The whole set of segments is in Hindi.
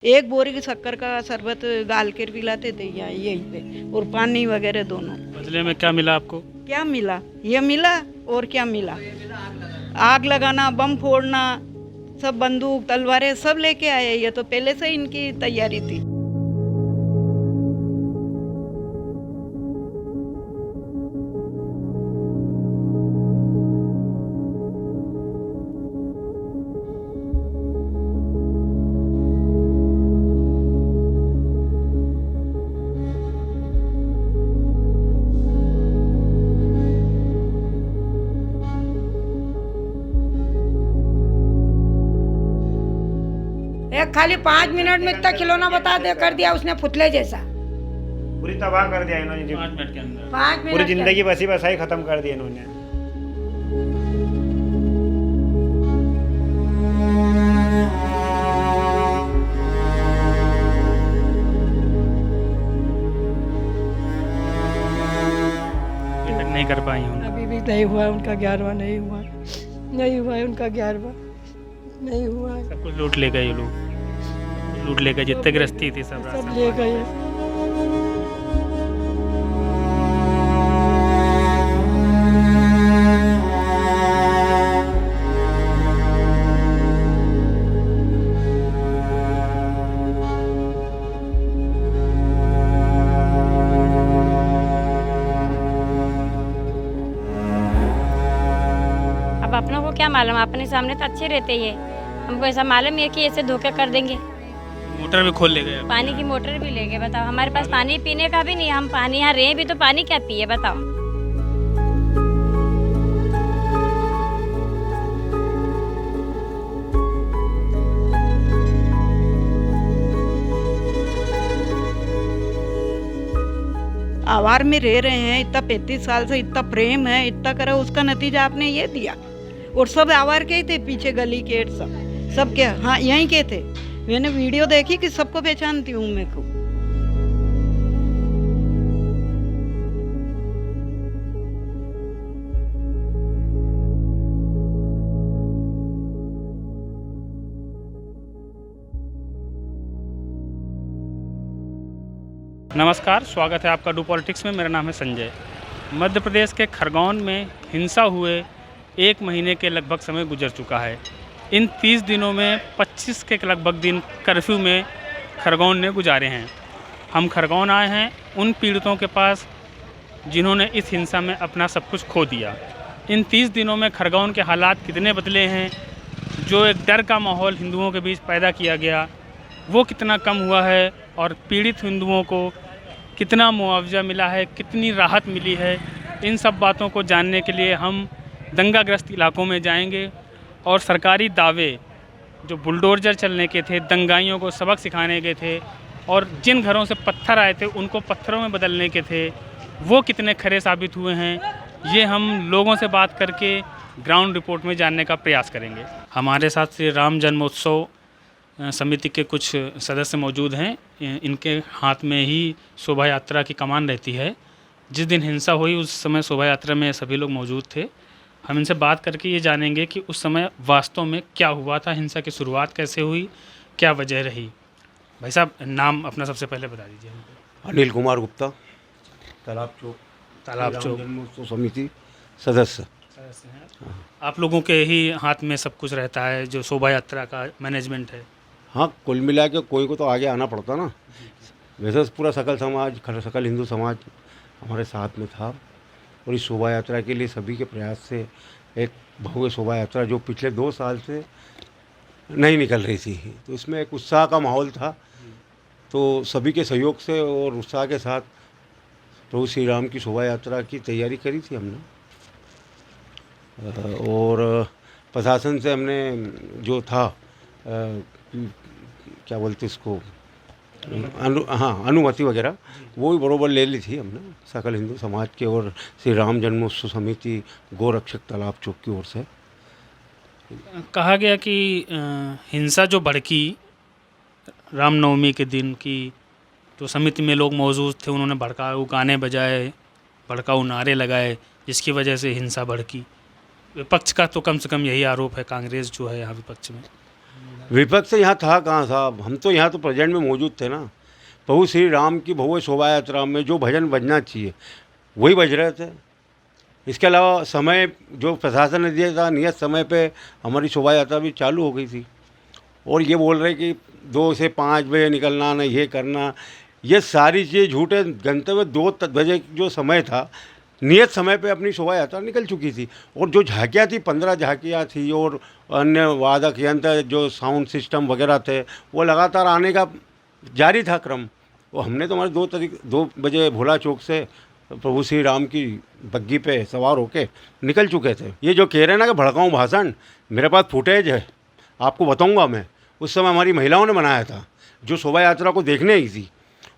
एक बोरी की शक्कर का शरबत गाल के पिलाते थे यहाँ यहीं पे, और पानी वगैरह दोनों। बदले में क्या मिला आपको? क्या मिला? ये मिला और क्या मिला? आग लगाना, बम फोड़ना, सब बंदूक तलवारें सब लेके आए। ये तो पहले से इनकी तैयारी थी। एक खाली 5 मिनट में इतना खिलौना बता दे कर दिया उसने पुतले जैसा। पूरी तबाह कर दिया इन्होंने जी। 5 मिनट के अंदर 5 मिनट पूरी के जिंदगी बसी बसाई खत्म कर दी इन्होंने। अभी तक नहीं कर पाई हूँ। अभी भी नहीं हुआ उनका 11वां, नहीं हुआ है उनका 11वां, नहीं हुआ है। सब कुछ लूट ले गए ये लोग, लूट ले गए जितने गृहस्थी थी सब सब ले गए। अब अपनों को क्या मालूम, अपने सामने तो अच्छे रहते ही है। हमको ऐसा मालूम है कि ऐसे धोखा कर देंगे। मोटर भी खोल ले गए। पानी की मोटर भी ले गए। बताओ, हमारे पास पानी पीने का भी नहीं। हम पानी यहाँ रहे भी तो पानी क्या पिए बताओ। आवार में रह रहे हैं, इतना 35 साल से इतना प्रेम है, इतना करा, उसका नतीजा आपने ये दिया। और सब आवार के ही थे, पीछे गली के सब क्या, हाँ यहीं के थे। मैंने वीडियो देखी कि सबको पहचानती हूँ मैं को। नमस्कार, स्वागत है आपका डू पॉलिटिक्स में। मेरा नाम है संजय। मध्य प्रदेश के खरगोन में हिंसा हुए 1 महीने के लगभग समय गुजर चुका है। इन 30 दिनों में 25 के लगभग दिन कर्फ्यू में खरगोन ने गुजारे हैं। हम खरगोन आए हैं उन पीड़ितों के पास जिन्होंने इस हिंसा में अपना सब कुछ खो दिया। इन 30 दिनों में खरगोन के हालात कितने बदले हैं, जो एक डर का माहौल हिंदुओं के बीच पैदा किया गया वो कितना कम हुआ है, और पीड़ित हिंदुओं को कितना मुआवजा मिला है, कितनी राहत मिली है, इन सब बातों को जानने के लिए हम दंगाग्रस्त इलाकों में जाएंगे। और सरकारी दावे जो बुलडोजर चलने के थे, दंगाइयों को सबक सिखाने के थे, और जिन घरों से पत्थर आए थे उनको पत्थरों में बदलने के थे, वो कितने खरे साबित हुए हैं, ये हम लोगों से बात करके ग्राउंड रिपोर्ट में जानने का प्रयास करेंगे। हमारे साथ श्री राम जन्मोत्सव समिति के कुछ सदस्य मौजूद हैं। इनके हाथ में ही शोभा यात्रा की कमान रहती है। जिस दिन हिंसा हुई उस समय शोभा यात्रा में सभी लोग मौजूद थे। हम इनसे बात करके ये जानेंगे कि उस समय वास्तव में क्या हुआ था, हिंसा की शुरुआत कैसे हुई, क्या वजह रही। भाई साहब, नाम अपना सबसे पहले बता दीजिए हमको। अनिल कुमार गुप्ता, तालाब चौक जन्मोत्सव समिति सदस्य। आप लोगों के ही हाथ में सब कुछ रहता है, जो शोभा यात्रा का मैनेजमेंट है। हाँ, कुल मिला के कोई को तो आगे आना पड़ता ना। वैसे पूरा सकल हिंदू समाज हमारे साथ में था, और इस शोभा यात्रा के लिए सभी के प्रयास से एक भव्य शोभा यात्रा जो पिछले 2 साल से नहीं निकल रही थी, तो इसमें एक उत्साह का माहौल था। तो सभी के सहयोग से और उत्साह के साथ प्रभु श्री राम की शोभा यात्रा की तैयारी करी थी हमने। और प्रशासन से हमने जो था क्या बोलते इसको, अनुमति वगैरह वो भी बरोबर ले ली थी हमने सकल हिंदू समाज के और श्री राम जन्मोत्सव समिति गोरक्षक तालाब चौक की ओर से। कहा गया कि हिंसा जो भड़की रामनवमी के दिन की, तो समिति में लोग मौजूद थे, उन्होंने भड़काऊ गाने बजाए, भड़काऊ नारे लगाए, जिसकी वजह से हिंसा भड़की। विपक्ष का तो कम से कम यही आरोप है, कांग्रेस जो है यहाँ विपक्ष में। विपक्ष यहाँ था कहाँ साहब, हम तो यहाँ तो प्रेजेंट में मौजूद थे ना। प्रभु श्री राम की भव्य शोभा यात्रा में जो भजन बजना चाहिए वही बज रहे थे। इसके अलावा समय जो प्रशासन ने दिया था नियत समय पे हमारी शोभा यात्रा भी चालू हो गई थी। और ये बोल रहे कि 2 से 5 बजे निकलना, ना ये करना, ये सारी चीज़ झूठे। गंतव्य 2 बजे जो समय था, नियत समय पे अपनी शोभा यात्रा निकल चुकी थी। और जो झांकियाँ थी 15 झांकियाँ थी और अन्य वादक यंत्र जो साउंड सिस्टम वगैरह थे वो लगातार आने का जारी था क्रम। वो हमने तो हमारे 2 बजे भोला चौक से प्रभु श्री राम की बग्गी पे सवार होके निकल चुके थे। ये जो कह रहे हैं ना कि भड़काऊँ भाषण, मेरे पास फुटेज है, आपको बताऊंगा मैं। उस समय हमारी महिलाओं ने बनाया था, जो शोभा यात्रा को देखने आई थी।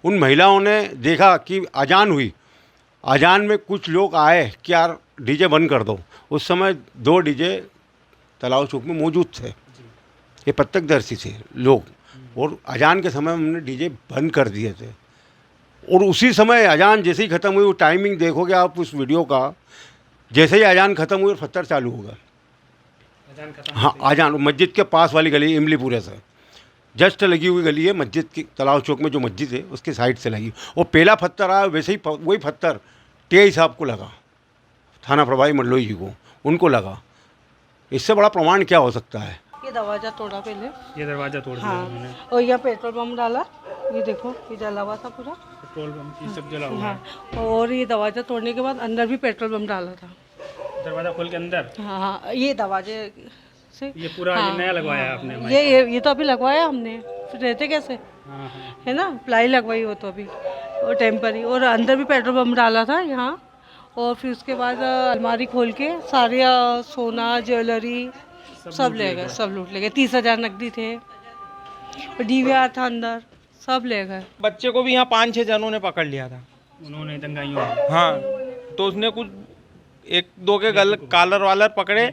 उन महिलाओं ने देखा कि अजान हुई, अजान में कुछ लोग आए कि यार डीजे बंद कर दो। उस समय 2 डीजे तालाब चौक में मौजूद थे, ये प्रत्यक्षदर्शी थे लोग। और अजान के समय हमने डीजे बंद कर दिए थे। और उसी समय अजान जैसे ही ख़त्म हुई, वो टाइमिंग देखोगे आप उस वीडियो का, जैसे ही अजान ख़त्म हुई और पत्थर चालू होगा। हाँ, अजान मस्जिद के पास वाली गली इमलीपुरे से जस्ट लगी हुई गली है, मस्जिद की तालाब चौक में जो मस्जिद है उसके साइड से लगी। और पहला पत्थर आया, वैसे ही वही पत्थर टीआई साहब को लगा, थाना प्रभारी मंडलोई जी को, उनको लगा। इससे बड़ा प्रमाण क्या हो सकता है। ये दरवाजा तोड़ा पहले, ये दरवाज़ा तोड़ दिया हाँ, उन्होंने। और यहाँ पेट्रोल पंप डाला, ये देखो ये जला हुआ था पूरा। पेट्रोल पंप ये सब जला हुआ है। हाँ, और ये दरवाजा तोड़ने के बाद अंदर भी पेट्रोल पंप डाला था। दरवाज़ा खोल के अंदर हाँ, ये दरवाजे से ये पूरा ये नया लगवाया है आपने। ये तो अभी लगवाया हमने, फिर रहते कैसे, हाँ हाँ। है ना, प्लाई लगवाई हो तो अभी, और टेम्परी। और अंदर भी पेट्रोल पंप डाला था यहाँ। और फिर उसके बाद अलमारी खोल के सारे सोना ज्वेलरी सब ले गए, सब लूट ले गए। 30,000 नकदी थे, और DVR था अंदर, सब ले गए। बच्चे को भी यहाँ 5-6 जनों ने पकड़ लिया था। उन्होंने दंगाइयों में। हाँ, तो उसने कुछ 1-2 के गल कॉलर वालर पकड़े।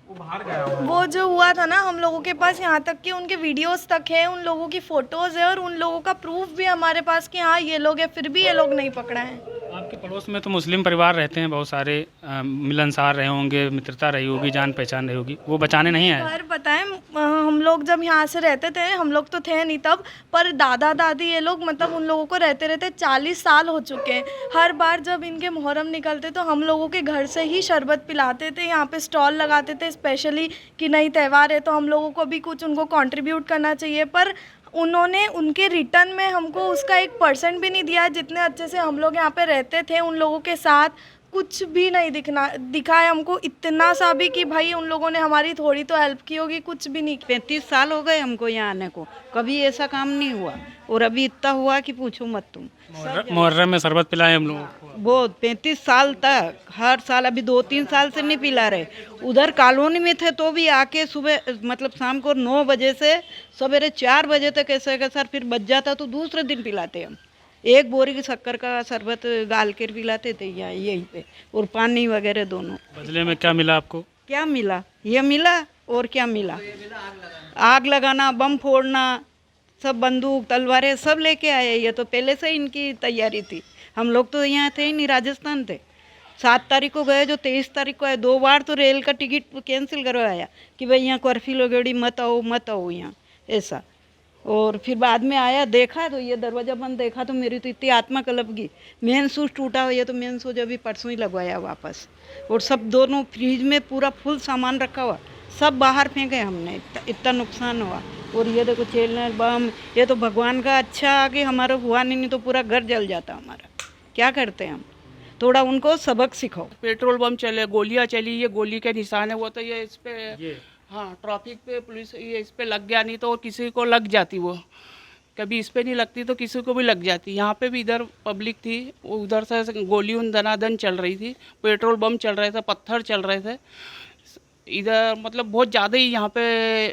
वो जो हुआ था ना, हम लोगों के पास यहाँ तक कि उनके वीडियोस तक है, उन लोगों की फ़ोटोज़ है, और उन लोगों का प्रूफ भी हमारे पास कि हाँ ये लोग हैं, फिर भी ये लोग नहीं पकड़ा है। आपके पड़ोस में तो मुस्लिम परिवार रहते हैं बहुत सारे, मिलनसार रहे होंगे, मित्रता रही होगी, जान पहचान रही होगी, वो बचाने नहीं आए? पर पता है, हम लोग जब यहाँ से रहते थे, हम लोग तो थे नहीं तब, पर दादा दादी ये लोग, मतलब उन लोगों को रहते रहते 40 साल हो चुके हैं। हर बार जब इनके मुहर्रम निकलते तो हम लोगों के घर से ही शरबत पिलाते थे, यहाँ पे स्टॉल लगाते थे स्पेशली कि नई त्यौहार है तो हम लोगों को भी कुछ उनको कंट्रीब्यूट करना चाहिए। पर उन्होंने उनके रिटर्न में हमको उसका 1% भी नहीं दिया। जितने अच्छे से हम लोग यहाँ पे रहते थे उन लोगों के साथ, कुछ भी नहीं दिखा है हमको इतना सा भी कि भाई उन लोगों ने हमारी थोड़ी तो हेल्प की होगी, कुछ भी नहीं। 35 साल हो गए हमको यहाँ आने को, कभी ऐसा काम नहीं हुआ। और अभी इतना हुआ कि पूछो मत तुम। मुहर्रम में शरबत पिलाए हम लोगों को। वो 35 साल तक हर साल, अभी 2-3 साल से नहीं पिला रहे। उधर कॉलोनी में थे तो भी आके सुबह, मतलब शाम को 9 बजे से सवेरे 4 बजे तक ऐसे सर फिर बच जाता तो दूसरे दिन पिलाते हम। 1 बोरी की शक्कर का शरबत गाल कर पिलाते थे यहाँ यहीं पे, और पानी वगैरह दोनों। बदले में क्या मिला आपको? क्या मिला? ये मिला और क्या मिला? आग लगाना, बम फोड़ना, सब बंदूक तलवारें सब लेके आए। ये तो पहले से इनकी तैयारी थी। हम लोग तो यहाँ थे ही नहीं, राजस्थान थे। 7 तारीख को गए, जो 23 तारीख को आए। 2 बार तो रेल का टिकट कैंसिल करवाया कि भाई यहाँ कर्फ्यू लगेगी, मत आओ यहाँ, ऐसा। और फिर बाद में आया, देखा तो ये दरवाज़ा बंद देखा तो मेरी तो इतनी आत्मा कलप गई। मेन स्विच टूटा हुआ, ये तो मेन स्विच अभी परसों ही लगवाया वापस। और सब दोनों फ्रिज में पूरा फुल सामान रखा हुआ, सब बाहर फेंके हमने, इतना नुकसान हुआ। और ये देखो चेलर बम, ये तो भगवान का अच्छा कि हमारा हुआ नहीं तो पूरा घर जल जाता हमारा। क्या करते हैं हम? थोड़ा उनको सबक सिखाओ। पेट्रोल बम चले, गोलियां चली, ये गोली के निशान है। वो तो ये इस पे हाँ, ट्रैफिक पे पुलिस ये इस पे लग गया, नहीं तो और किसी को लग जाती। वो कभी इस पे नहीं लगती तो किसी को भी लग जाती। यहाँ पे भी इधर पब्लिक थी, वो उधर से गोली दनादन चल रही थी, पेट्रोल बम चल रहे थे, पत्थर चल रहे थे इधर। मतलब बहुत ज़्यादा ही यहाँ पे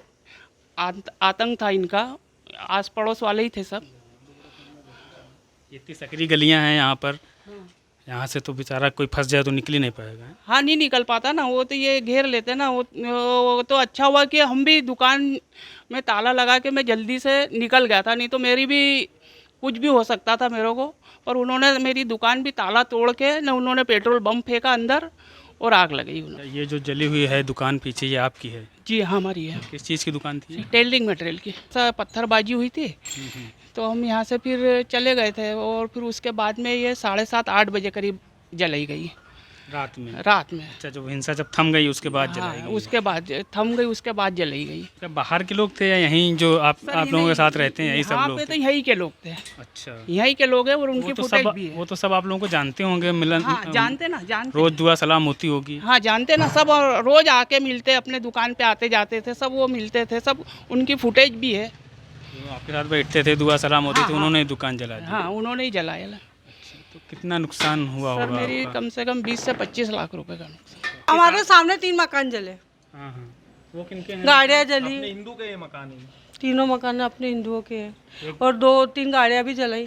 आतंक था इनका। आस पड़ोस वाले ही थे सब। इतनी सकरी गलियाँ हैं यहाँ पर, यहाँ से तो बेचारा कोई फंस जाए तो निकल ही नहीं पाएगा। हाँ, नहीं निकल पाता ना, वो तो ये घेर लेते ना। वो तो अच्छा हुआ कि हम भी दुकान में ताला लगा के मैं जल्दी से निकल गया था, नहीं तो मेरी भी कुछ भी हो सकता था मेरे को। पर उन्होंने मेरी दुकान भी ताला तोड़ के न उन्होंने पेट्रोल बम फेंका अंदर, और आग लगी उन्होंने। ये जो जली हुई है दुकान पीछे, ये आपकी है? जी हमारी है, किस चीज़ की दुकान थी? टेल्डिंग मटेरियल की। पत्थरबाजी हुई थी तो हम यहाँ से फिर चले गए थे और फिर उसके बाद में ये 7:30-8 बजे करीब जलाई गई रात में? रात में। अच्छा, जब हिंसा जब थम गई उसके बाद जलाई हाँ, गई? उसके बाद थम गई, उसके बाद जलाई गई। क्या बाहर के लोग थे या यहीं जो आप लोगों के साथ रहते हैं यही सब यहाँ लोग पे थे? तो यहीं के लोग थे। अच्छा, यहीं के लोग हैं और उनकी वो तो फुटेज सब भी है। वो तो सब आप लोगों को जानते होंगे, मिलन हाँ जानते ना, जानते। रोज दुआ सलाम होती होगी? हाँ जानते ना सब, और रोज आके मिलते, अपने दुकान पे आते जाते थे सब, वो मिलते थे सब, उनकी फुटेज भी है। तो आपके साथ बैठते थे, दुआ सलाम होती थी, उन्होंने दुकान जला दी? हाँ उन्होंने ही जलाया। तो कितना नुकसान हुआ सर होगा मेरी आपका? कम से कम 20 से 25 लाख रुपए का नुकसान। हमारे सामने 3 मकान जले, हाँ हाँ, वो किनके हैं? गाड़ियाँ जली। हिंदू के ये मकान है? तीनों मकान अपने हिंदुओं के हैं और 2-3 गाड़ियाँ भी जलाई।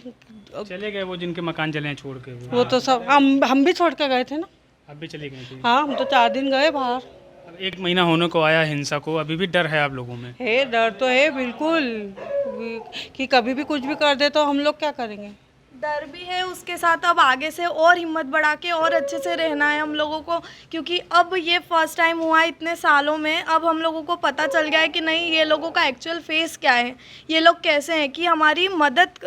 चले गए वो जिनके मकान जले हैं छोड़ के? वो तो सब हम भी छोड़ के गए थे ना। अब भी चले गए थे? हाँ हम तो 4 दिन गए बाहर। अब 1 महीना होने को आया हिंसा को, अभी भी डर है आप लोगों में? है, डर तो है बिल्कुल कि कभी भी कुछ भी कर दे तो हम लोग क्या करेंगे। डर भी है, उसके साथ अब आगे से और हिम्मत बढ़ा के और अच्छे से रहना है हम लोगों को, क्योंकि अब ये फर्स्ट टाइम हुआ है इतने सालों में। अब हम लोगों को पता चल गया है कि नहीं ये लोगों का एक्चुअल फेस क्या है, ये लोग कैसे हैं, कि हमारी मदद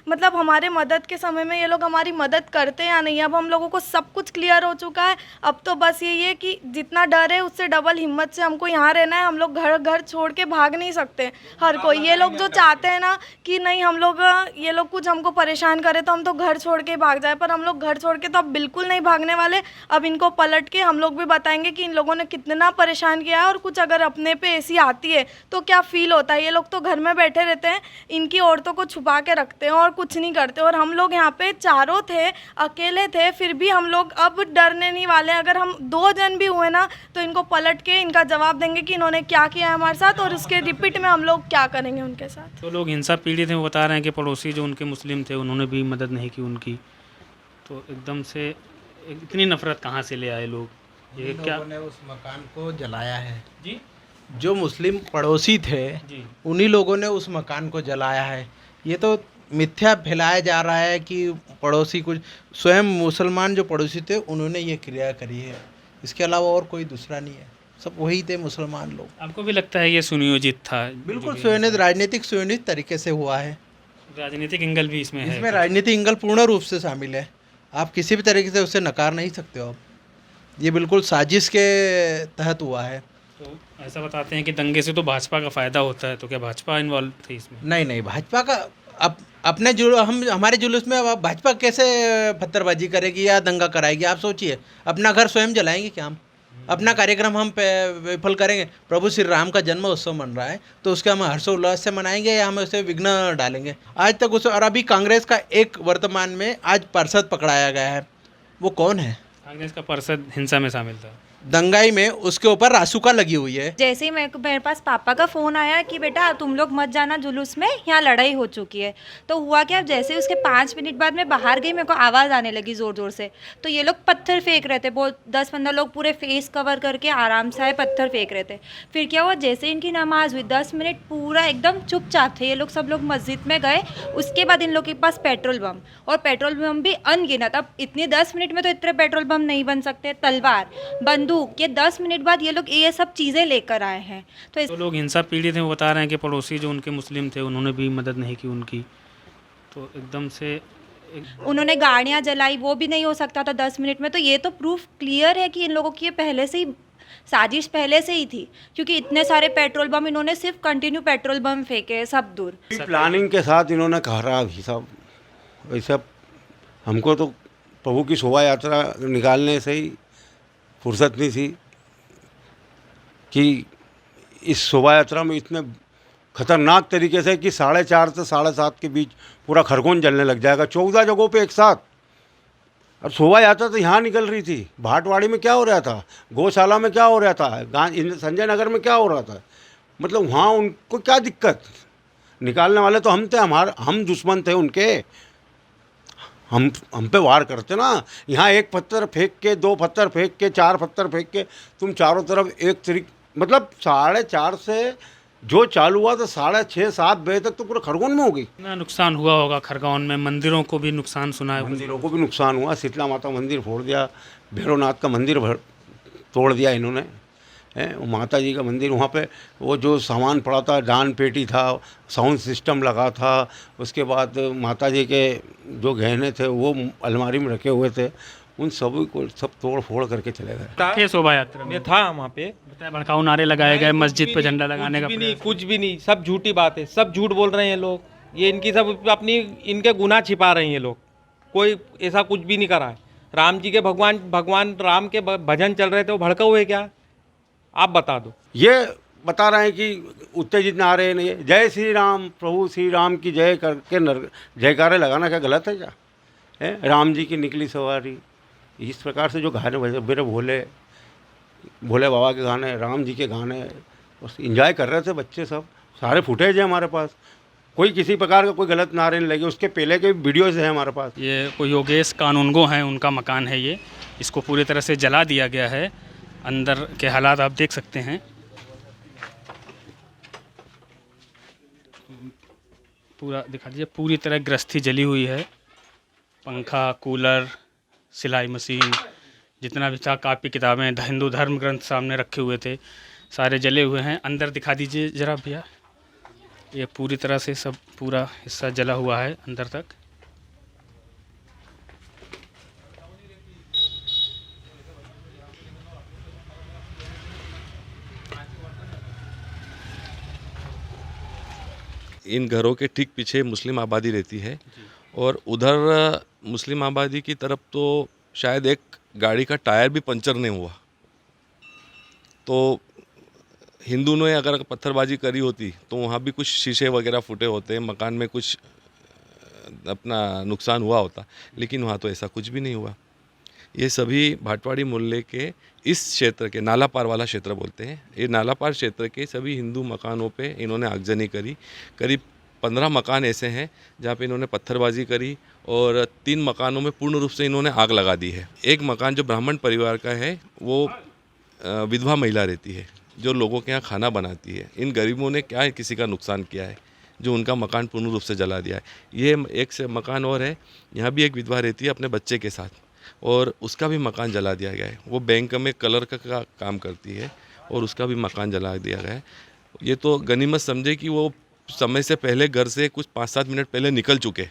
मतलब हमारे मदद के समय में ये लोग हमारी मदद करते हैं या नहीं। अब हम लोगों को सब कुछ क्लियर हो चुका है। अब तो बस यही है कि जितना डर है उससे डबल हिम्मत से हमको यहाँ रहना है। हम लोग घर छोड़ के भाग नहीं सकते हर कोई। ये लोग जो चाहते हैं ना कि नहीं हम लोग, ये लोग कुछ हमको परेशान करे तो हम तो घर छोड़ के भाग जाए, पर हम लोग घर छोड़ के तो अब बिल्कुल नहीं भागने वाले। अब इनको पलट के हम लोग भी बताएंगे कि इन लोगों ने कितना परेशान किया है, और कुछ अगर अपने पे ऐसी आती है तो क्या फील होता है। ये लोग तो घर में बैठे रहते हैं, इनकी औरतों को छुपा के रखते हैं और कुछ नहीं करते। और हम लोग यहाँ पे चारों थे, अकेले थे, फिर भी हम लोग अब डरने नहीं वाले। अगर हम 2 जन भी हुए ना तो इनको पलट के इनका जवाब देंगे कि इन्होंने क्या किया है हमारे साथ, और उसके रिपीट में हम लोग क्या करेंगे उनके साथ। तो लोग हिंसा पीड़ित हैं, वो बता रहे हैं कि पड़ोसी जो उनके मुस्लिम थे उन्होंने भी मदद नहीं की उनकी, तो एकदम से इतनी नफरत कहाँ से ले आए लोग? ये क्या लोगों ने उस मकान को जलाया है जी? जो मुस्लिम पड़ोसी थे जी, उन्हीं लोगों ने उस मकान को जलाया है। ये तो मिथ्या फैलाया जा रहा है कि पड़ोसी कुछ, स्वयं मुसलमान जो पड़ोसी थे उन्होंने ये क्रिया करी है, इसके अलावा और कोई दूसरा नहीं है, सब वही थे मुसलमान लोग। आपको भी लगता है ये सुनियोजित था? बिल्कुल सुनियोजित, राजनीतिक सुनियोजित तरीके से हुआ है। राजनीतिक एंगल भी इसमें है? इसमें राजनीतिक एंगल पूर्ण रूप से शामिल है, आप किसी भी तरीके से उसे नकार नहीं सकते हो। आप ये बिल्कुल साजिश के तहत हुआ है। तो ऐसा बताते हैं कि दंगे से तो भाजपा का फ़ायदा होता है, तो क्या भाजपा इन्वॉल्व थी इसमें? नहीं, भाजपा का अपने हमारे जुलूस में अब भाजपा कैसे पत्थरबाजी करेगी या दंगा कराएगी? आप सोचिए, अपना घर स्वयं जलाएंगे क्या हम? अपना कार्यक्रम हम विफल करेंगे? प्रभु श्री राम का जन्म उत्सव मन रहा है तो उसके हम हर्षोल्लास से मनाएंगे या हम उसे विघ्न डालेंगे? आज तक उस, और अभी कांग्रेस का एक वर्तमान में आज पार्षद पकड़ाया गया है, वो कौन है? कांग्रेस का पार्षद हिंसा में शामिल था, दंगाई में, उसके ऊपर रासुका लगी हुई है। जैसे ही मेरे पास पापा का फ़ोन आया कि बेटा तुम लोग मत जाना जुलूस में, यहाँ लड़ाई हो चुकी है, तो हुआ क्या, जैसे उसके 5 मिनट बाद मैं बाहर गई, मेरे को आवाज़ आने लगी ज़ोर ज़ोर से, तो ये लोग पत्थर फेंक रहे थे, बहुत 10-15 लोग पूरे फेस कवर करके आराम से आए, पत्थर फेंक रहे थे। फिर क्या हुआ, जैसे इनकी नमाज हुई 10 मिनट पूरा एकदम चुपचाप थे ये लोग, सब लोग मस्जिद में गए। उसके बाद इन लोग के पास पेट्रोल बम, और पेट्रोल बम भी अनगिनत। अब इतनी 10 मिनट में तो इतने पेट्रोल बम नहीं बन सकते, तलवार, बंदूक, ये 10 मिनट बाद ये लोग ये सब चीज़ें लेकर आए हैं। तो लोग हिंसा पीड़ित हैं, वो बता रहे हैं कि पड़ोसी जो उनके मुस्लिम थे उन्होंने भी मदद नहीं की उनकी, तो एकदम से उन्होंने गाड़ियाँ जलाई, वो भी नहीं हो सकता था 10 मिनट में। तो ये तो प्रूफ क्लियर है कि इन लोगों की ये पहले से ही साजिश पहले से ही थी, क्योंकि इतने सारे पेट्रोल बम इन्होंने सिर्फ कंटिन्यू पेट्रोल बम फेंके सब दूर। प्लानिंग के साथ इन्होंने कहा भी सब वैसा। हमको तो प्रभु की शोभा यात्रा निकालने से ही फुर्सत नहीं थी कि इस शोभा यात्रा में इतने खतरनाक तरीके से कि 4:30 से 7:30 के बीच पूरा खरगोन जलने लग जाएगा 14 जगहों पे एक साथ। और शोभा यात्रा तो यहाँ निकल रही थी, भाटवाड़ी में क्या हो रहा था, गौशाला में क्या हो रहा था, संजय नगर में क्या हो रहा था, मतलब वहाँ उनको क्या दिक्कत? निकालने वाले तो हम थे, हम दुश्मन थे उनके, हम पे वार करते ना। यहाँ 1 पत्थर फेंक के, 2 पत्थर फेंक के, 4 पत्थर फेंक के तुम चारों तरफ एक तरीके, मतलब 4:30 से जो चालू हुआ तो 6:30-7 बजे तक तो पूरा खरगोन में हो गई। कितना नुकसान हुआ होगा खरगोन में? मंदिरों को भी नुकसान सुना है? मंदिरों को भी नुकसान हुआ, शीतला माता मंदिर फोड़ दिया, भैरवनाथ का मंदिर तोड़ दिया इन्होंने। वो माता जी का मंदिर, वहाँ पे वो जो सामान पड़ा था, दान पेटी था, साउंड सिस्टम लगा था, उसके बाद माता जी के जो गहने थे वो अलमारी में रखे हुए थे, उन सभी को सब तोड़ फोड़ करके चले गए। थे शोभा यात्रा में? मैं था वहाँ पे। बताया भड़काऊ नारे लगाए गए, मस्जिद पे झंडा लगाने का कुछ भी नहीं, प्रयास। कुछ भी नहीं, सब झूठी बात है, सब झूठ बोल रहे हैं लोग। ये इनकी सब अपनी इनके गुनाह छिपा रहे हैं ये लोग। कोई ऐसा कुछ भी नहीं करा है। राम जी के भगवान राम के भजन चल रहे थे, वो भड़का हुए क्या? आप बता दो। ये बता रहे हैं कि उत्तेजित नारे नहीं है, जय श्री राम, प्रभु श्री राम की जय करके जयकारे लगाना क्या गलत है क्या? है राम जी की निकली सवारी, इस प्रकार से जो गाने बजे, मेरे भोले बाबा के गाने, राम जी के गाने, बस इंजॉय कर रहे थे बच्चे सब। सारे फुटेज है हमारे पास, कोई किसी प्रकार का कोई गलत नारे नहीं लगे। उसके पहले के वीडियोज़ हैं हमारे पास। ये कोई योगेश कानूनगो हैं, उनका मकान है ये। इसको पूरी तरह से जला दिया गया है। अंदर के हालात आप देख सकते हैं। पूरा दिखा दीजिए, पूरी तरह गृहस्थी जली हुई है। पंखा, कूलर, सिलाई मशीन, जितना भी था, कापी किताबें, हिंदू धर्म ग्रंथ सामने रखे हुए थे, सारे जले हुए हैं। अंदर दिखा दीजिए ज़रा भैया, ये पूरी तरह से सब पूरा हिस्सा जला हुआ है अंदर तक। इन घरों के ठीक पीछे मुस्लिम आबादी रहती है और उधर मुस्लिम आबादी की तरफ तो शायद एक गाड़ी का टायर भी पंचर नहीं हुआ। तो हिंदू ने अगर पत्थरबाजी करी होती तो वहाँ भी कुछ शीशे वगैरह फूटे होते, मकान में कुछ अपना नुकसान हुआ होता, लेकिन वहाँ तो ऐसा कुछ भी नहीं हुआ। ये सभी भाटवाड़ी मोहल्ले के इस क्षेत्र के, नाला पार वाला क्षेत्र बोलते हैं, ये नाला पार क्षेत्र के सभी हिंदू मकानों पे इन्होंने आगजनी करी। करीब 15 मकान ऐसे हैं जहाँ पे इन्होंने पत्थरबाजी करी और 3 मकानों में पूर्ण रूप से इन्होंने आग लगा दी है। एक मकान जो ब्राह्मण परिवार का है, वो विधवा महिला रहती है जो लोगों के यहाँ खाना बनाती है। इन गरीबों ने क्या किसी का नुकसान किया है जो उनका मकान पूर्ण रूप से जला दिया है। ये एक से मकान और है, यहाँ भी एक विधवा रहती है अपने बच्चे के साथ, और उसका भी मकान जला दिया गया है। वो बैंक में कलर का काम करती है और उसका भी मकान जला दिया गया है। ये तो गनीमत समझे कि वो समय से पहले घर से कुछ 5-7 मिनट पहले निकल चुके,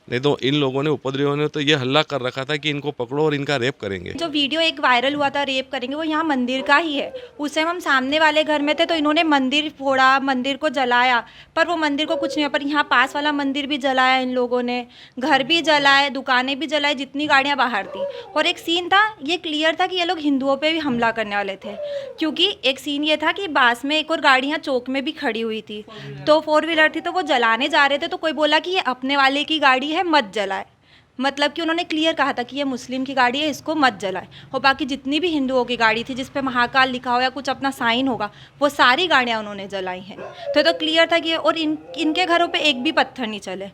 नहीं तो इन लोगों ने, उपद्रवियों ने तो ये हल्ला कर रखा था कि इनको पकड़ो और इनका रेप करेंगे। जो वीडियो एक वायरल हुआ था रेप करेंगे, वो यहाँ मंदिर का ही है। उस टाइम हम सामने वाले घर में थे तो इन्होंने मंदिर फोड़ा, मंदिर को जलाया, पर वो मंदिर को कुछ नहीं हुआ। पर यहाँ पास वाला मंदिर भी जलाया इन लोगों ने, घर भी जलाए, दुकानें भी जलाई, जितनी गाड़ियाँ बाहर थी। और एक सीन था, ये क्लियर था कि ये लोग हिंदुओं पर भी हमला करने वाले थे, क्योंकि एक सीन ये था कि बास में एक और गाड़ी यहाँ चौक में भी खड़ी हुई थी, तो 4 व्हीलर थी, तो वो जलाने जा रहे थे। तो कोई बोला कि ये अपने वाले की गाड़ी है, मत जलाए। मतलब कि उन्होंने क्लियर कहा था कि ये मुस्लिम की गाड़ी है, इसको मत जलाए। और बाकी जितनी भी हिंदुओं की गाड़ी थी जिस पे महाकाल लिखा हो या कुछ अपना साइन होगा, वो सारी गाड़ियाँ उन्होंने जलाई हैं। तो क्लियर था कि और इनके घरों पे एक भी पत्थर नहीं चले।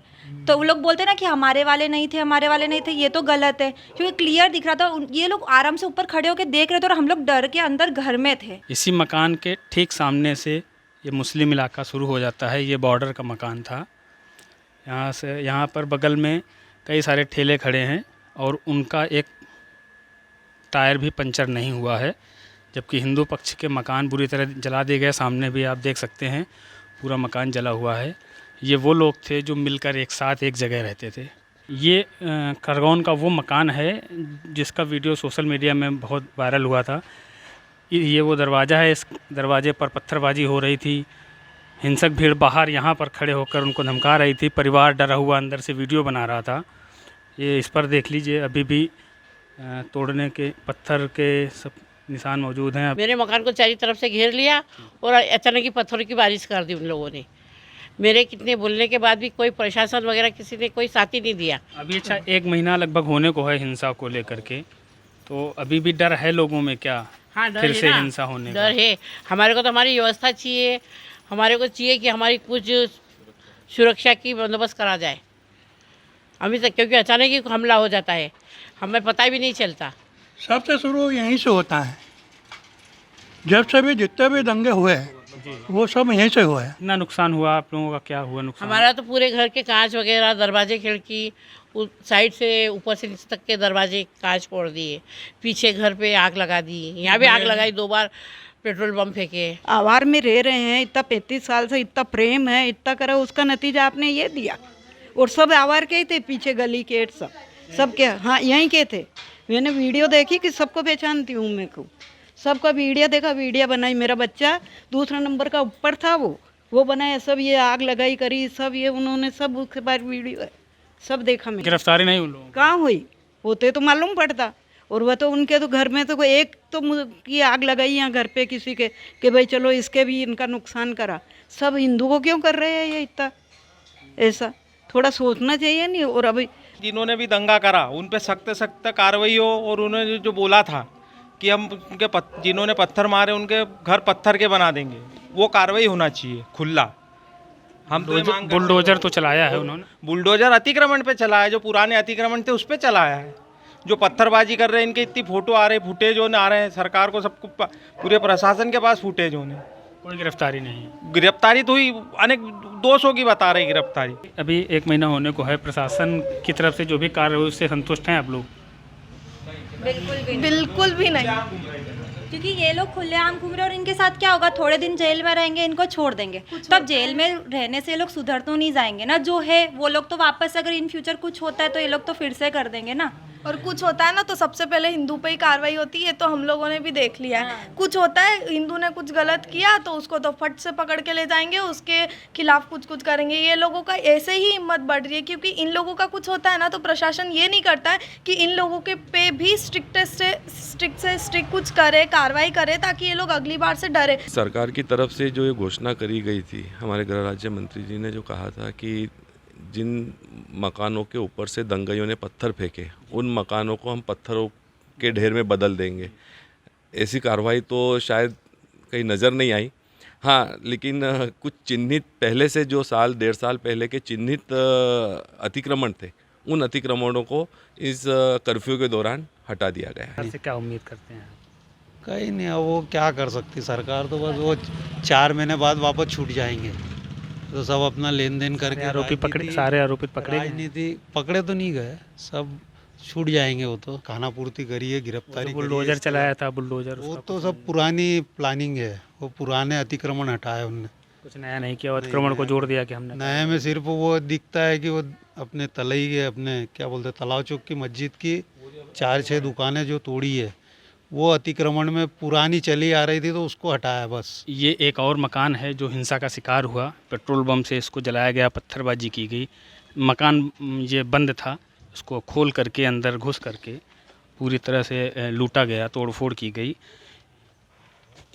तो वो लोग बोलते ना कि हमारे वाले नहीं थे, हमारे वाले नहीं थे, ये तो गलत है, क्योंकि क्लियर दिख रहा था। ये लोग आराम से ऊपर खड़े होकर देख रहे थे और हम लोग डर के अंदर घर में थे। इसी मकान के ठीक सामने से ये मुस्लिम इलाका शुरू हो जाता है। ये बॉर्डर का मकान था। यहाँ से यहाँ पर बगल में कई सारे ठेले खड़े हैं और उनका एक टायर भी पंचर नहीं हुआ है, जबकि हिंदू पक्ष के मकान बुरी तरह जला दिए गए। सामने भी आप देख सकते हैं पूरा मकान जला हुआ है। ये वो लोग थे जो मिलकर एक साथ एक जगह रहते थे। ये खरगोन का वो मकान है जिसका वीडियो सोशल मीडिया में बहुत वायरल हुआ था। ये वो दरवाज़ा है, इस दरवाजे पर पत्थरबाजी हो रही थी। हिंसक भीड़ बाहर यहाँ पर खड़े होकर उनको धमका रही थी। परिवार डरा हुआ अंदर से वीडियो बना रहा था। ये इस पर देख लीजिए, अभी भी तोड़ने के पत्थर के सब निशान मौजूद हैं। मेरे मकान को चारों तरफ से घेर लिया और अचानक ही पत्थरों की बारिश कर दी उन लोगों ने। मेरे कितने बोलने के बाद भी कोई प्रशासन वगैरह किसी ने कोई साथ ही नहीं दिया। अभी अच्छा 1 महीना लगभग होने को है हिंसा को लेकर के, तो अभी भी डर है लोगों में क्या? हाँ, डर फिर है से ना, हिंसा होने डर है। हमारे को तो हमारी व्यवस्था चाहिए, हमारे को चाहिए कि हमारी कुछ सुरक्षा की बंदोबस्त करा जाए अभी तक, क्योंकि अचानक ही हमला हो जाता है, हमें पता भी नहीं चलता। सबसे शुरू यहीं से होता है। जब से भी जितने भी दंगे हुए वो सब यहीं से हुआ है। कितना नुकसान हुआ आप लोगों का, क्या हुआ नुकसान? हमारा तो पूरे घर के कांच वगैरह, दरवाजे, खिड़की, साइड से ऊपर से नीचे तक के दरवाजे कांच फोड़ दिए। पीछे घर पे आग लगा दी, यहाँ भी आग लगाई, 2 बार पेट्रोल बम फेंके। आवार में रह रहे हैं, इतना 35 साल से इतना प्रेम है, इतना करा, उसका नतीजा आपने ये दिया। और सब आवार के ही थे, पीछे गली के सब क्या, हाँ यहीं के थे। मैंने वीडियो देखी कि सबको पहचानती हूँ मैं को, सबका वीडियो देखा, वीडियो बनाई। मेरा बच्चा दूसरा नंबर का ऊपर था, वो बनाया, सब ये आग लगाई करी, सब ये उन्होंने सब उसके बाद वीडियो सब देखा। मैं गिरफ्तारी नहीं उन लोगों की? कहाँ हुई, होते तो मालूम पड़ता। और वह तो उनके तो घर में तो कोई एक तो की आग लगाई यहाँ घर पे किसी के, कि भाई चलो इसके भी इनका नुकसान करा। सब हिंदुओं क्यों कर रहे हैं ये इतना? ऐसा थोड़ा सोचना चाहिए नहीं। और अभी जिन्होंने भी दंगा करा उन पे सख्त सख्त कार्रवाई हो। और उन्होंने जो बोला था कि हम उनके जिन्होंने पत्थर मारे उनके घर पत्थर के बना देंगे, वो कार्रवाई होना चाहिए खुला। हम तो बुलडोजर तो चलाया है उन्होंने, बुलडोजर अतिक्रमण पे चलाया, जो पुराने अतिक्रमण थे उस पे चलाया है। जो पत्थरबाजी कर रहे हैं, इनके इतनी फोटो आ रहे, फुटेज होने आ रहे हैं, सरकार को सबको पूरे प्रशासन के पास फुटेज होने, कोई गिरफ्तारी नहीं। गिरफ्तारी तो हुई, अनेक 200 की बता रही गिरफ्तारी। अभी 1 महीना होने को है, प्रशासन की तरफ से जो भी कार्य हुई उससे संतुष्ट हैं आप लोग? बिल्कुल भी नहीं, क्योंकि ये लोग खुलेआम घूम रहे और इनके साथ क्या होगा, थोड़े दिन जेल में रहेंगे, इनको छोड़ देंगे, तो अब जेल में रहने से ये लोग सुधर तो नहीं जाएंगे ना। जो है वो लोग तो वापस, अगर इन फ्यूचर कुछ होता है तो ये लोग तो फिर से कर देंगे ना। और कुछ होता है ना तो सबसे पहले हिंदू पे ही कार्रवाई होती है, तो हम लोगों ने भी देख लिया है। कुछ होता है, हिंदू ने कुछ गलत किया तो उसको तो फट से पकड़ के ले जाएंगे, उसके खिलाफ कुछ करेंगे। ये लोगों का ऐसे ही हिम्मत बढ़ रही है, क्योंकि इन लोगों का कुछ होता है ना तो प्रशासन ये नहीं करता है कि इन लोगों के पे भी स्ट्रिक्ट से स्ट्रिक्ट कुछ करे, कार्रवाई करे, ताकि ये लोग अगली बार से डरे। सरकार की तरफ से जो ये घोषणा करी गई थी, हमारे गृह राज्य मंत्री जी ने जो कहा था कि जिन मकानों के ऊपर से दंगाइयों ने पत्थर फेंके, उन मकानों को हम पत्थरों के ढेर में बदल देंगे, ऐसी कार्रवाई तो शायद कहीं नज़र नहीं आई। हाँ, लेकिन कुछ चिन्हित पहले से जो 1.5 साल पहले के चिन्हित अतिक्रमण थे, उन अतिक्रमणों को इस कर्फ्यू के दौरान हटा दिया गया है। से क्या उम्मीद करते हैं? कहीं नहीं, अब वो क्या कर सकती सरकार, तो बस वो 4 महीने बाद वापस छूट जाएंगे, तो सब अपना लेन देन करके। आरोपी पकड़े, सारे आरोपित पकड़े? राजनीति पकड़े तो नहीं गए, सब छूट जाएंगे। वो तो खानापूर्ति करी है, गिरफ्तारी, बुलडोजर चलाया था, बुलडोजर, वो तो सब पुरानी प्लानिंग है, वो पुराने अतिक्रमण हटाए उनने, कुछ नया नहीं किया। अतिक्रमण को जोड़ दिया कि हमने नए में सिर्फ वो दिखता है कि वो अपने तलई के, अपने क्या बोलते हैं, तालाब चौक की मस्जिद की 4-6 दुकानें जो तोड़ी है, वो अतिक्रमण में पुरानी चली आ रही थी तो उसको हटाया बस। ये एक और मकान है जो हिंसा का शिकार हुआ, पेट्रोल बम से इसको जलाया गया, पत्थरबाजी की गई। मकान ये बंद था, उसको खोल करके अंदर घुस करके पूरी तरह से लूटा गया, तोड़फोड़ की गई।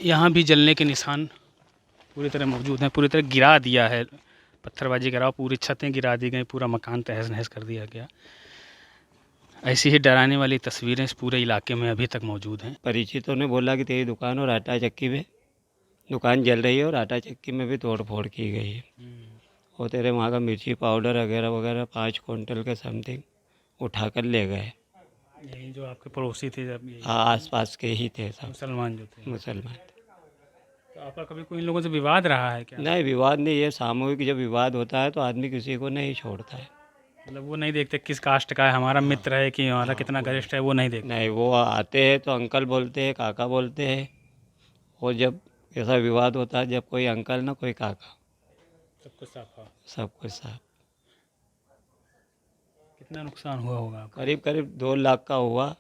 यहाँ भी जलने के निशान पूरी तरह मौजूद हैं, पूरी तरह गिरा दिया है, पत्थरबाजी गिरा, पूरी छतें गिरा दी गई, पूरा मकान तहस नहस कर दिया गया। ऐसी ही डराने वाली तस्वीरें इस पूरे इलाके में अभी तक मौजूद हैं। परिचितों ने बोला कि तेरी दुकान और आटा चक्की में दुकान जल रही है और आटा चक्की में भी तोड़ फोड़ की गई है, और तेरे वहाँ का मिर्ची पाउडर वगैरह वगैरह 5 क्विंटल के समथिंग उठा कर ले गए। यही जो आपके पड़ोसी थे, जब हाँ, आसपास के ही थे सब, मुसलमान जो थे। मुसलमान थे। तो आपका कभी कोई इन लोगों से विवाद रहा है क्या? नहीं, विवाद नहीं, ये सामूहिक जब विवाद होता है तो आदमी किसी को नहीं छोड़ता है। मतलब वो नहीं देखते किस कास्ट का है, हमारा मित्र है कि हमारा कितना गरिष्ठ है, वो नहीं देखते? नहीं, वो आते हैं तो अंकल बोलते हैं, काका बोलते हैं, और जब ऐसा विवाद होता है, जब कोई अंकल ना कोई काका, सब कुछ साफ। सब कुछ साफ। कितना नुकसान हुआ होगा? करीब 2 लाख का हुआ,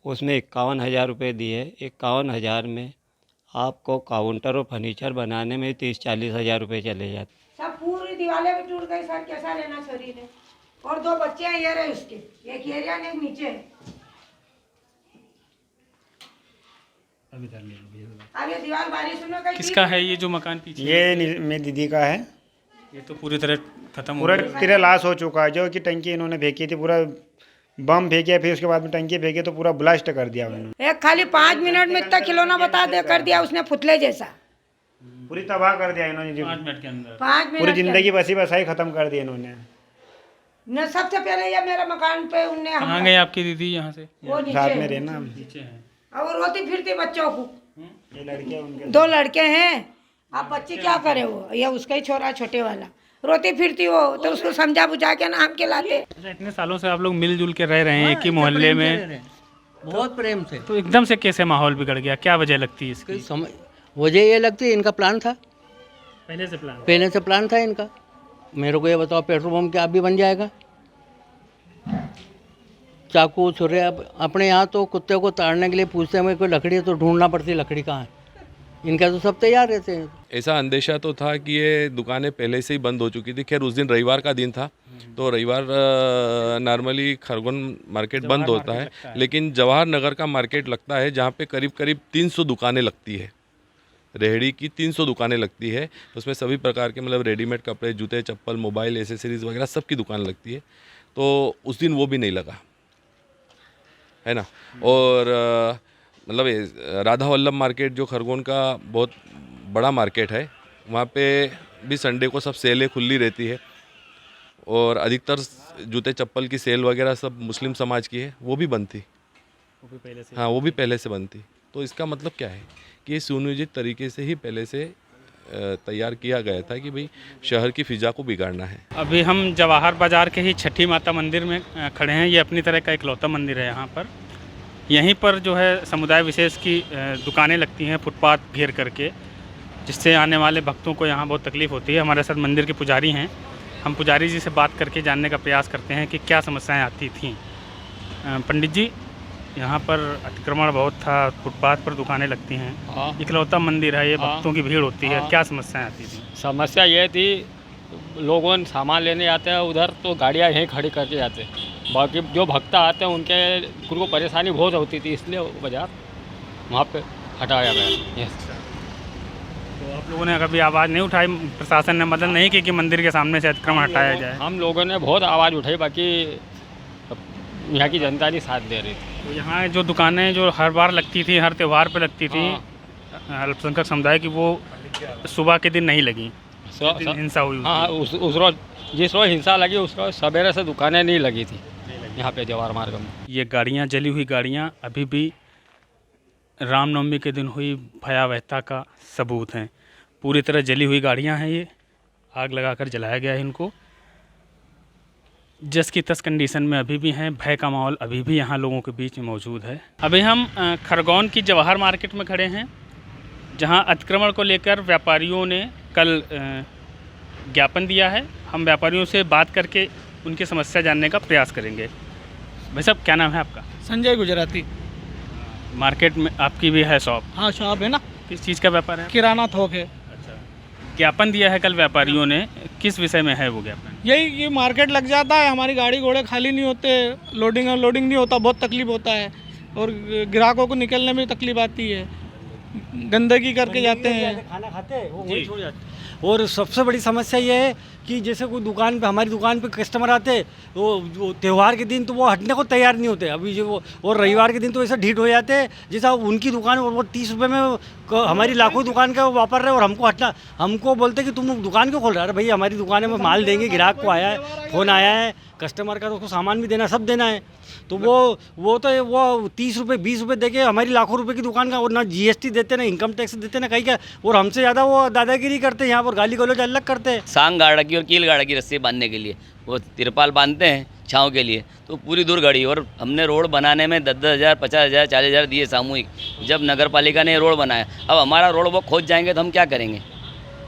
उसमें 51,000 रुपये दिए। 51,000 में आपको काउंटर और फर्नीचर बनाने में 30-40 हज़ार रुपये चले जाते। सब पूरी दीवारें भी टूट गई सर, कैसा लेना शरीर है। और 2 बच्चे हैं, ये रहे उसके, एक एरिया ने एक नीचे है। अब ये दीवार बारिश में कहीं किसका है ये जो मकान पीछे? ये मेरी दीदी का है। ये तो पूरी तरह खत्म हो पूरा गया, तेरा लाश हो चुका है। जो कि टंकी इन्होंने फेंकी थी, पूरा बम फेंके, फिर उसके बाद में टंकी फेंकी तो पूरा ब्लास्ट कर दिया उन्होंने। एक खाली 5 मिनट में इतना खिलौना बता दे कर दिया उसने, पुतले जैसा पूरी तबाह कर दिया इन्होंने। 5 मिनट के अंदर 5 मिनट पूरी जिंदगी बसी बसाई खत्म कर दी इन्होंने। न सबसे पहले ये मेरे मकान पे उनने कहाँ गए आपकी दीदी? यहाँ से वो साथ में रहना नीचे हैं, और रोती फिरती बच्चों को। ये लड़के उनके 2 लड़के हैं, आप बच्ची क्या करे वो, या उसका ही छोरा छोटे वाला रोती फिरती हो, तो उसको समझा बुझा के नाम के लाते। अच्छा, इतने सालों से आप लोग मिलजुल के रह रहे हैं एक ही मोहल्ले में, बहुत प्रेम से। तो एकदम से कैसे माहौल बिगड़ गया, क्या वजह लगती है इसकी? वजह ये लगती है इनका प्लान था, पहले से प्लान था इनका। मेरे को ये बताओ पेट्रोल पंप क्या भी बन जाएगा? चाकू छुरे, अब अपने यहाँ तो कुत्ते को ताड़ने के लिए पूछते हैं कोई लकड़ी है तो ढूंढना पड़ती है लकड़ी कहाँ है। इनका तो सब तैयार रहते हैं। ऐसा अंदेशा तो था कि ये दुकानें पहले से ही बंद हो चुकी थी। खैर उस दिन रविवार का दिन था, तो रविवार नॉर्मली खरगोन मार्केट बंद होता है, लेकिन जवाहर नगर का मार्केट लगता है जहाँ पे करीब करीब 300 दुकानें लगती है। रेहड़ी की 300 दुकानें लगती है, उसमें सभी प्रकार के मतलब रेडीमेड कपड़े, जूते, चप्पल, मोबाइल, एसेसरीज़ वगैरह सब की दुकान लगती है। तो उस दिन वो भी नहीं लगा है ना। और मतलब राधा वल्लभ मार्केट जो खरगोन का बहुत बड़ा मार्केट है, वहाँ पे भी संडे को सब सेलें खुली रहती है, और अधिकतर जूते चप्पल की सेल वगैरह सब मुस्लिम समाज की है, वो भी बंद थी। हाँ, वो भी पहले से बंद थी। तो इसका मतलब क्या है कि ये सुनियोजित तरीके से ही पहले से तैयार किया गया था कि भाई शहर की फिजा को बिगाड़ना है। अभी हम जवाहर बाज़ार के ही छठी माता मंदिर में खड़े हैं। ये अपनी तरह का इकलौता मंदिर है यहाँ पर। यहीं पर जो है समुदाय विशेष की दुकानें लगती हैं फुटपाथ घेर करके, जिससे आने वाले भक्तों को यहाँ बहुत तकलीफ़ होती है। हमारे साथ मंदिर के पुजारी हैं, हम पुजारी जी से बात करके जानने का प्रयास करते हैं कि क्या समस्याएं आती थीं। पंडित जी, यहाँ पर अतिक्रमण बहुत था, फुटपाथ पर दुकानें लगती हैं, इकलौता मंदिर है, ये भक्तों की भीड़ होती है, क्या समस्याएं आती थी? समस्या ये थी, लोगों सामान लेने आते हैं उधर तो गाड़ियाँ यहीं खड़ी करके जाते हैं, बाकी जो भक्त आते हैं उनको परेशानी बहुत होती थी, इसलिए बाजार वहाँ पे हटाया गया। तो आप लोगों ने कभी आवाज़ नहीं उठाई, प्रशासन ने मदद नहीं की कि मंदिर के सामने से अतिक्रमण हटाया जाए? हम लोगों ने बहुत आवाज़ उठाई, बाकी यहाँ की जनता नहीं साथ दे रही थी। तो यहाँ जो दुकानें जो हर बार लगती थी, हर त्यौहार पे लगती थी अल्पसंख्यक समुदाय की, वो सुबह के दिन नहीं लगी, हिंसा हुई? हाँ, उस रोज़ जिस रोज़ हिंसा लगी उस रोज़ सवेरे से दुकानें नहीं लगी थी यहाँ पे जवाहर मार्ग में। ये गाड़ियाँ, जली हुई गाड़ियाँ अभी भी रामनवमी के दिन हुई भयावहता का सबूत हैं। पूरी तरह जली हुई गाड़ियाँ हैं, ये आग लगाकर जलाया गया है इनको। जस की तस कंडीशन में अभी भी हैं, भय का माहौल अभी भी यहाँ लोगों के बीच में मौजूद है। अभी हम खरगोन की जवाहर मार्केट में खड़े हैं, जहाँ अतिक्रमण को लेकर व्यापारियों ने कल ज्ञापन दिया है। हम व्यापारियों से बात करके उनकी समस्या जानने का प्रयास करेंगे। भाई साहब, क्या नाम है आपका? संजय गुजराती। मार्केट में आपकी भी है शॉप? हाँ, शॉप है ना। किस चीज़ का व्यापार है? किराना थोक है। अच्छा, ज्ञापन दिया है कल व्यापारियों ने, किस विषय में है वो ज्ञापन? यही कि मार्केट लग जाता है, हमारी गाड़ी घोड़े खाली नहीं होते, लोडिंग नहीं होता, बहुत तकलीफ होता है, और ग्राहकों को निकलने में तकलीफ आती है, गंदगी करके जाते हैं, खाना खाते हैं वो वही छोड़ जाते हैं। और सबसे बड़ी समस्या ये है कि जैसे कोई दुकान पे, हमारी दुकान पे कस्टमर आते, वो त्यौहार के दिन तो वो हटने को तैयार नहीं होते अभी जो वो, और रविवार के दिन तो ऐसा ढीठ हो जाते हैं जैसा उनकी दुकान, और वो 30 रुपये में हमारी लाखों दुकान का वापर रहे, और हमको बोलते कि तुम दुकान क्यों खोल रहे? अरे भाई, हमारी दुकान में माल देंगे, ग्राहक को आया है, फ़ोन आया है कस्टमर का, तो उसको सामान भी देना, सब देना है, तो वो 30 रुपये 20 रुपये देके हमारी लाखों रुपए की दुकान का, और ना GST देते, ना इनकम टैक्स देते, ना कहीं का, और हमसे ज़्यादा वो दादागिरी करते हैं यहाँ पर, गाली गलौज अलग करते हैं। सांग गाड़ा की और कील गाड़ा की रस्सी बांधने के लिए वो तिरपाल बांधते हैं छाँव के लिए, तो पूरी दूर गड़ी। और हमने रोड बनाने में 10-10 हज़ार, 50 हज़ार, 40 हज़ार दिए सामूहिक, जब नगर पालिका ने रोड बनाया। अब हमारा रोड वो खोद जाएंगे तो हम क्या करेंगे?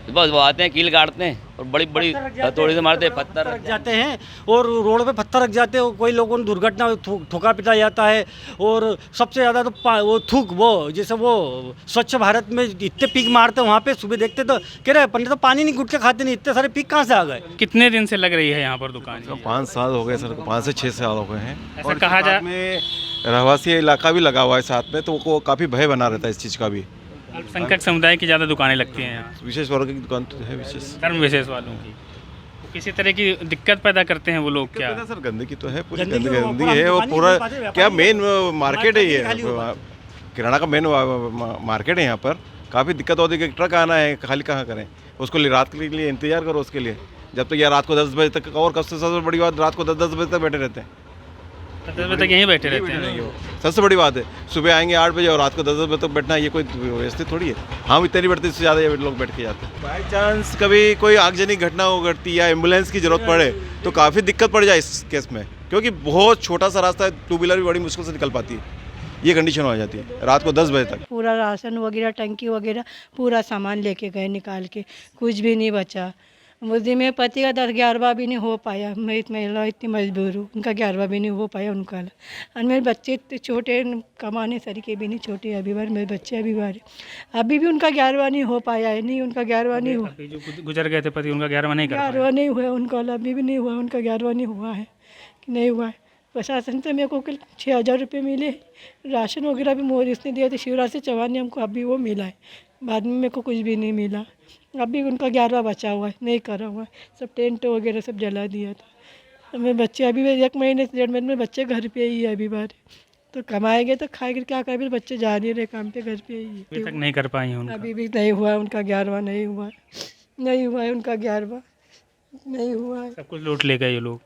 बस वो आते हैं, कील गाड़ते हैं और बड़ी बड़ी हथौड़ी से मारते हैं, पत्थर रख जाते हैं, और रोड पे पत्थर रख जाते हैं, कोई लोगों को दुर्घटना ठोका पिटा जाता है। और सबसे ज़्यादा तो वो थूक, वो जैसे वो स्वच्छ भारत में इतने पीक मारते हैं, वहाँ पे सुबह देखते तो कह रहे पंडित तो पानी नहीं गुटके खाते नहीं, इतने सारे पीक कहाँ से आ गए? कितने दिन से लग रही है यहाँ पर दुकान? 5 साल हो गए सर, 5 से 6 साल हो गए हैं। ऐसा कहा जाए में रहवासी इलाका भी लगा हुआ है साथ में, तो वो काफ़ी भय बना रहता है इस चीज़ का भी। अल्पसंख्यक समुदाय की ज़्यादा दुकानें लगती हैं यहाँ, विशेष वर्ग की दुकान तो है, विशेष धर्म विशेष वालों की। तो किसी तरह की दिक्कत पैदा करते हैं वो लोग? क्या सर, गंदगी तो है, पूरी गंदगी है, और पूरा क्या मेन मार्केट है ये, किराना का मेन मार्केट है यहाँ पर। काफ़ी दिक्कत होती है कि ट्रक आना है, खाली कहाँ करें उसको, रात के लिए इंतजार करो उसके लिए, जब तक यार रात को 10 बजे तक, और कब से सबसे बड़ी बात, रात को 10-10 बजे तक बैठे रहते हैं। 10 बजे तक यहीं बैठे रहते हैं। वो सबसे बड़ी बात है, सुबह आएंगे 8 बजे और रात को 10 बजे तक बैठना, ये कोई व्यवस्थित थोड़ी है। हम इतने नहीं बैठते, इससे ज़्यादा ये लोग बैठ के जाते हैं। बाई चांस कभी कोई आगजनी घटना हो घटती या एम्बुलेंस की ज़रूरत पड़े तो काफ़ी दिक्कत पड़ जाए इस केस में, क्योंकि बहुत छोटा सा रास्ता है, 2 व्हीलर भी बड़ी मुश्किल से निकल पाती है। ये कंडीशन हो जाती है रात को 10 बजे तक। पूरा राशन वगैरह, टंकी वगैरह पूरा सामान लेके गए निकाल के, कुछ भी नहीं बचा। मुझे मेरे पति का 10-11वां भी नहीं हो पाया। मैं इतनी महिला इतनी मजबूर हूँ, उनका 11वां भी नहीं हो पाया उनका। और मेरे बच्चे इतने छोटे, कमाने सरीके भी नहीं, छोटे अभी बार मेरे बच्चे अभी बार अभी भी उनका 11वां नहीं हो पाया है। नहीं, उनका 11वां नहीं हुआ। अभी जो गुजर गए थे पति, उनका 11वां नहीं कर पाए। 11वां नहीं हुआ उनका, अभी भी नहीं हुआ उनका, 11वां नहीं हुआ है कि नहीं हुआ है। प्रशासन से मेरे को कल 6,000 रुपये मिले। राशन वगैरह भी मोदी ने दिया थे, शिवराज से चौहान ने हमको अभी वो मिला है। बाद में मेरे को कुछ भी नहीं मिला। अभी उनका 11वां बचा हुआ है, नहीं करा हुआ है। सब टेंट वगैरह सब जला दिया था। मेरे बच्चे अभी 1 महीने से 1.5 महीने में बच्चे घर पे ही है अभी बार। तो कमाएंगे तो खाएंगे, क्या करें, बच्चे जा नहीं रहे काम पे, घर पे ही है। अभी तक नहीं कर पाई हैं उनका। अभी भी नहीं हुआ उनका 11वां, नहीं हुआ, नहीं हुआ है उनका 11वां, नहीं हुआ है। सब कुछ लूट ले गए ये लोग,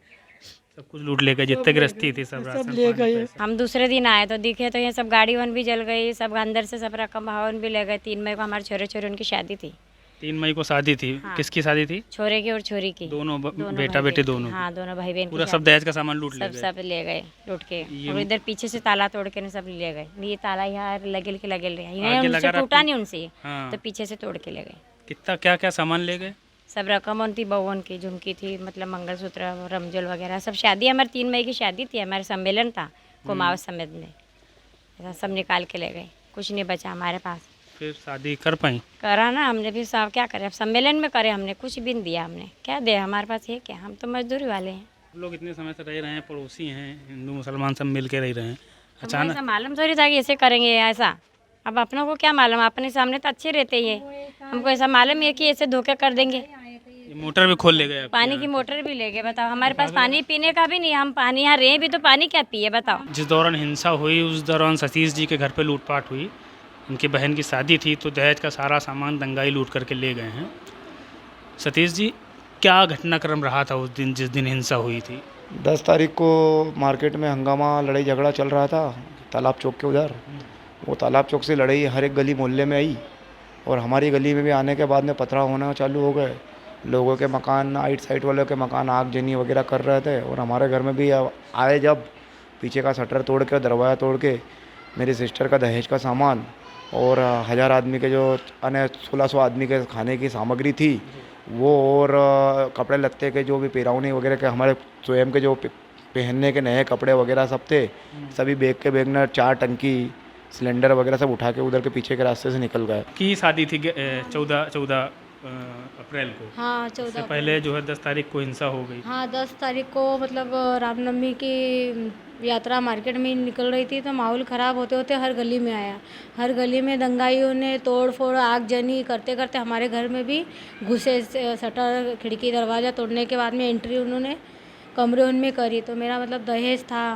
सब कुछ लूट ले गए, जितने गृहस्थी थी सब राशन ले गए। हम दूसरे दिन आए तो दिखे तो ये सब गाड़ी वन भी जल गई, सब अंदर से सब रकम भवन भी ले गए। 3 मई को हमारे छोरे छोरे उनकी शादी थी। 3 मई को शादी थी। हाँ। किसकी शादी थी? छोरे की और छोरी की, दोनों बेटा भाई बेटे बहन की। दोनों। हाँ, दोनों भाई बहन की पूरा सब शादी। दहेज का सामान लूट ले गए। सब ले गए लूट के, और इधर पीछे से ताला तोड़ के सब ले गए। ये ताला यहाँ लगे के लगे आगे लगा उनसे टूटा रहा- नहीं उनसे, हाँ। तो पीछे से तोड़ के ले गए। कितना क्या क्या सामान ले गए? सब रकम उन थी, बहुवन की झुमकी थी, मतलब मंगलसूत्र, रमजोल वगैरह सब। शादी हमारे 3 मई की शादी थी, हमारे सम्मेलन था कुमाऊं समेत में, ऐसा सब निकाल के ले गए। कुछ नहीं बचा हमारे पास। फिर शादी कर पाई? करा ना हमने भी, सब क्या करें, अब सम्मेलन में करे हमने, कुछ भी नहीं दिया हमने। क्या दे, हमारे पास है क्या, हम तो मजदूरी वाले हैं। हम लोग इतने समय से रह रहे हैं, पड़ोसी हैं, हिंदू मुसलमान सब मिल के रह रहे हैं, हमको अचानक ऐसा मालूम थोड़ी था कि ऐसे करेंगे ऐसा। अब अपनों को क्या मालूम, अपने सामने तो अच्छे रहते ही है, हमको ऐसा मालूम है कि ऐसे धोखे कर देंगे। ये मोटर भी खोल ले गए। पानी की मोटर भी ले गए। बताओ, हमारे पास पानी पीने का भी नहीं, हम पानी यहाँ रहे भी तो पानी क्या पिए, बताओ। जिस दौरान हिंसा हुई उस दौरान सतीश जी के घर पे लूटपाट हुई। उनकी बहन की शादी थी तो दहेज का सारा सामान दंगाई लूट करके ले गए हैं। सतीश जी, क्या घटनाक्रम रहा था उस दिन जिस दिन हिंसा हुई थी? 10 तारीख को मार्केट में हंगामा, लड़ाई झगड़ा चल रहा था तालाब चौक के उधर। वो तालाब चौक से लड़ाई हर एक गली मोहल्ले में आई, और हमारी गली में भी आने के बाद में पथराव होना चालू हो गए। लोगों के मकान, आइट साइड वालों के मकान आगजनी वगैरह कर रहे थे, और हमारे घर में भी आए जब, पीछे का शटर तोड़ के, दरवाज़ा तोड़ के मेरी सिस्टर का दहेज का सामान और 1000 आदमी के जो अन्य 1600 आदमी के खाने की सामग्री थी वो, और कपड़े लत्ते के जो भी पेरावनी वगैरह के हमारे स्वयं के जो पहनने के नए कपड़े वगैरह सब थे, सभी बैग के बैग में 4 टंकी सिलेंडर वगैरह सब उठा के उधर के पीछे के रास्ते से निकल गए। की शादी थी 14 अप्रैल को। हाँ, 14 उससे पहले जो है 10 तारीख को हिंसा हो गई। हाँ, 10 तारीख को मतलब रामनवमी की यात्रा मार्केट में निकल रही थी, तो माहौल ख़राब होते होते हर गली में आया। हर गली में दंगाइयों ने तोड़ फोड़, आगजनी करते करते हमारे घर में भी घुसे। शटर, खिड़की, दरवाज़ा तोड़ने के बाद में एंट्री उन्होंने कमरे उनमें करी। तो मेरा मतलब दहेज था,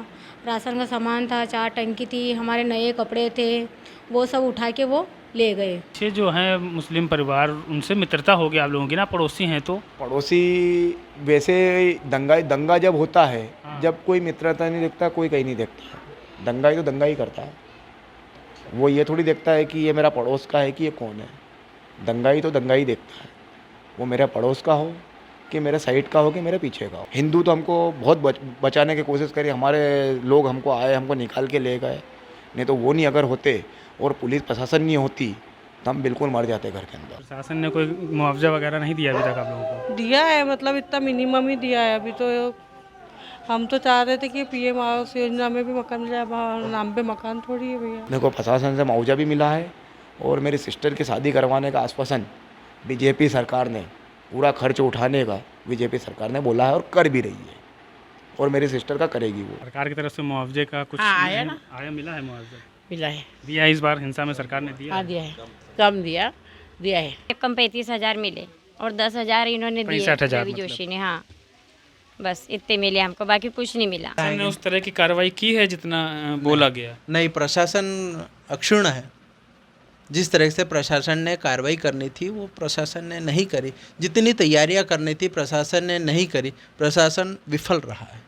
राशन का सामान था, 4 टंकी थी, हमारे नए कपड़े थे, वो सब उठा के वो ले गए। ये जो है मुस्लिम परिवार, उनसे मित्रता होगी आप लोगों की ना, पड़ोसी हैं तो? पड़ोसी वैसे दंगा जब होता है, जब कोई मित्रता नहीं देखता, कोई कहीं नहीं देखता। दंगा ही तो दंगा ही करता है। वो ये थोड़ी देखता है कि ये मेरा पड़ोस का है कि ये कौन है। दंगा ही तो दंगा ही देखता है। वो मेरे पड़ोस का हो कि मेरे साइड का हो कि मेरे पीछे का हो। हिंदू तो हमको बहुत बचाने की कोशिश करी, हमारे लोग हमको आए, हमको निकाल के ले गए। नहीं तो वो नहीं अगर होते और पुलिस प्रशासन नहीं होती तो हम बिल्कुल मर जाते घर के अंदर। प्रशासन ने कोई मुआवजा वगैरह नहीं दिया अभी तक आप लोगों को? दिया है, मतलब इतना मिनिमम ही दिया है अभी तो। हम तो चाह रहे थे कि पीएम आवास योजना में भी मकान मिल जाए, नाम पे मकान थोड़ी है भैया। मेरे को प्रशासन से मुआवजा भी मिला है, और मेरी सिस्टर की शादी करवाने का आश्वासन बीजेपी सरकार ने, पूरा खर्च उठाने का बीजेपी सरकार ने बोला है और कर भी रही है, और मेरी सिस्टर का करेगी वो। सरकार की तरफ से मुआवजे का कुछ आया ना? आया, मिला है मुआवजा? मिला है, दिया है इस बार हिंसा में सरकार ने दिया? हाँ, दिया है, कम दिया है। कम 35,000 मिले, और 10,000 इन्होंने दिए 65,000 रवि जोशी ने। हाँ, बस इतने मिले हमको, बाकी कुछ नहीं मिला। प्रशासन ने उस तरह की कार्रवाई की है जितना बोला गया? नहीं, प्रशासन अक्षुण्ण है। जिस तरह से प्रशासन ने कार्रवाई करनी थी वो प्रशासन ने नहीं करी, जितनी तैयारियां करनी थी प्रशासन ने नहीं करी, प्रशासन विफल रहा है।